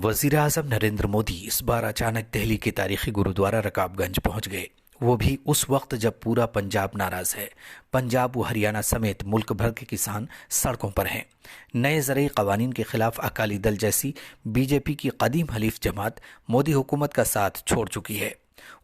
वजीर आजम नरेंद्र मोदी इस बार अचानक दिल्ली के तारीखी गुरुद्वारा रकाबगंज पहुंच गए। वो भी उस वक्त जब पूरा पंजाब नाराज है। पंजाब व हरियाणा समेत मुल्क भर के किसान सड़कों पर हैं। नए ज़रई कवानीन के खिलाफ अकाली दल जैसी बीजेपी की कदीम हलीफ जमात मोदी हुकूमत का साथ छोड़ चुकी है।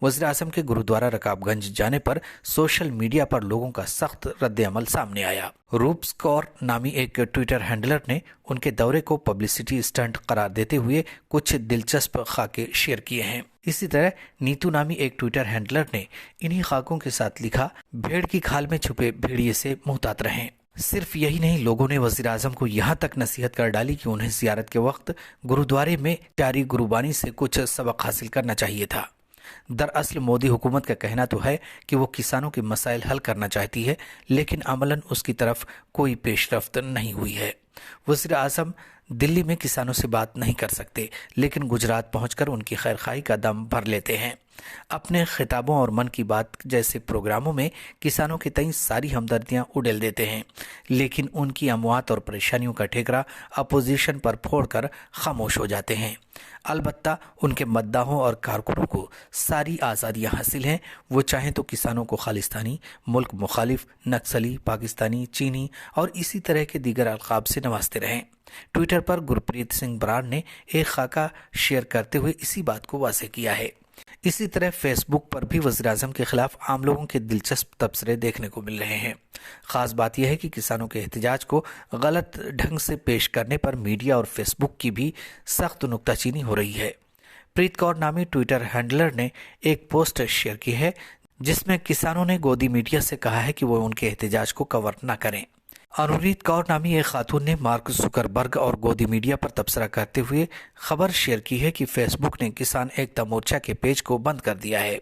वज़ीर आज़म के गुरुद्वारा रकाबगंज जाने पर सोशल मीडिया पर लोगों का सख्त रद्द-ए-अमल सामने आया। रूप्स कौर नामी एक ट्विटर हैंडलर ने उनके दौरे को पब्लिसिटी स्टंट करार देते हुए कुछ दिलचस्प खाके शेयर किए हैं। इसी तरह नीतू नामी एक ट्विटर हैंडलर ने इन्हीं खाकों के साथ लिखा, भेड़ की खाल में छुपे भेड़िए से मुहतात रहें। सिर्फ यही नहीं, लोगों ने वज़ीर आज़म को यहाँ तक नसीहत कर डाली कि उन्हें ज़ियारत के वक्त गुरुद्वारे में जारी गुरुबानी से कुछ सबक हासिल करना चाहिए था। दरअसल मोदी हुकूमत का कहना तो है कि वो किसानों के मसाइल हल करना चाहती है, लेकिन अमलन उसकी तरफ कोई पेशरफ्त नहीं हुई है। वज़ीर आज़म दिल्ली में किसानों से बात नहीं कर सकते, लेकिन गुजरात पहुंचकर उनकी खैरखाई का दम भर लेते हैं। अपने खिताबों और मन की बात जैसे प्रोग्रामों में किसानों के तई सारी हमदर्दियां उड़ेल देते हैं, लेकिन उनकी अमवात और परेशानियों का ठेकरा अपोजिशन पर फोड़कर खामोश हो जाते हैं। अलबत्ता उनके मद्दाहों और कारकुनों को सारी आज़ादियां हासिल हैं। वो चाहें तो किसानों को खालिस्तानी, मुल्क मुखालिफ, नक्सली, पाकिस्तानी, चीनी और इसी तरह के दीगर अलकाब से नवाजते रहें। ट्विटर पर गुरप्रीत सिंह बराड़ ने एक खाका शेयर करते हुए इसी बात को वाज़ेह किया है। इसी तरह फेसबुक पर भी वज़ीर आज़म के खिलाफ आम लोगों के दिलचस्प तबसरे देखने को मिल रहे हैं। खास बात यह है कि किसानों के एहतजाज को गलत ढंग से पेश करने पर मीडिया और फेसबुक की भी सख्त नुक्ताचीनी हो रही है। प्रीत कौर नामी ट्विटर हैंडलर ने एक पोस्ट शेयर की है, जिसमें किसानों ने गोदी मीडिया से कहा है कि वो उनके एहतजाज को कवर न करें। अनुरीत कौर नामी एक खातून ने मार्क जुकरबर्ग और गोदी मीडिया पर तबसरा करते हुए खबर शेयर की है कि फेसबुक ने किसान एकता मोर्चा के पेज को बंद कर दिया है।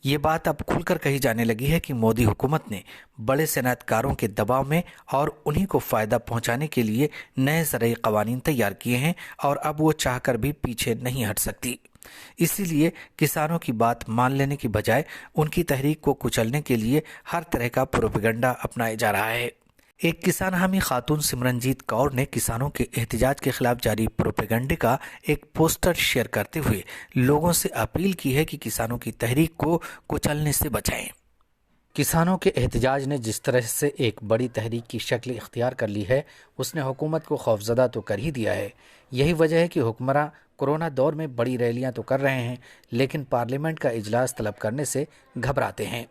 ये बात अब खुलकर कही जाने लगी है कि मोदी हुकूमत ने बड़े सनअतकारों के दबाव में और उन्हीं को फायदा पहुंचाने के लिए नए ज़रई कवानीन तैयार किए हैं और अब वो चाहकर भी पीछे नहीं हट सकती। इसीलिए किसानों की बात मान लेने की बजाय उनकी तहरीक को कुचलने के लिए हर तरह का प्रोपेगेंडा अपनाया जा रहा है। एक किसान हामी खातून सिमरनजीत कौर ने किसानों के एहतजाज के खिलाफ जारी प्रोपेगेंडे का एक पोस्टर शेयर करते हुए लोगों से अपील की है कि किसानों की तहरीक को कुचलने से बचाएं। किसानों के एहतजाज ने जिस तरह से एक बड़ी तहरीक की शक्ल इख्तियार कर ली है, उसने हुकूमत को खौफजदा तो कर ही दिया है। यही वजह है कि हुक्मरां कोरोना दौर में बड़ी रैलियां तो कर रहे हैं, लेकिन पार्लियामेंट का इजलास तलब करने से घबराते हैं।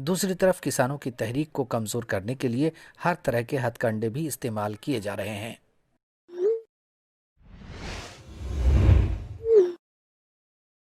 दूसरी तरफ किसानों की तहरीक को कमज़ोर करने के लिए हर तरह के हथकंडे भी इस्तेमाल किए जा रहे हैं।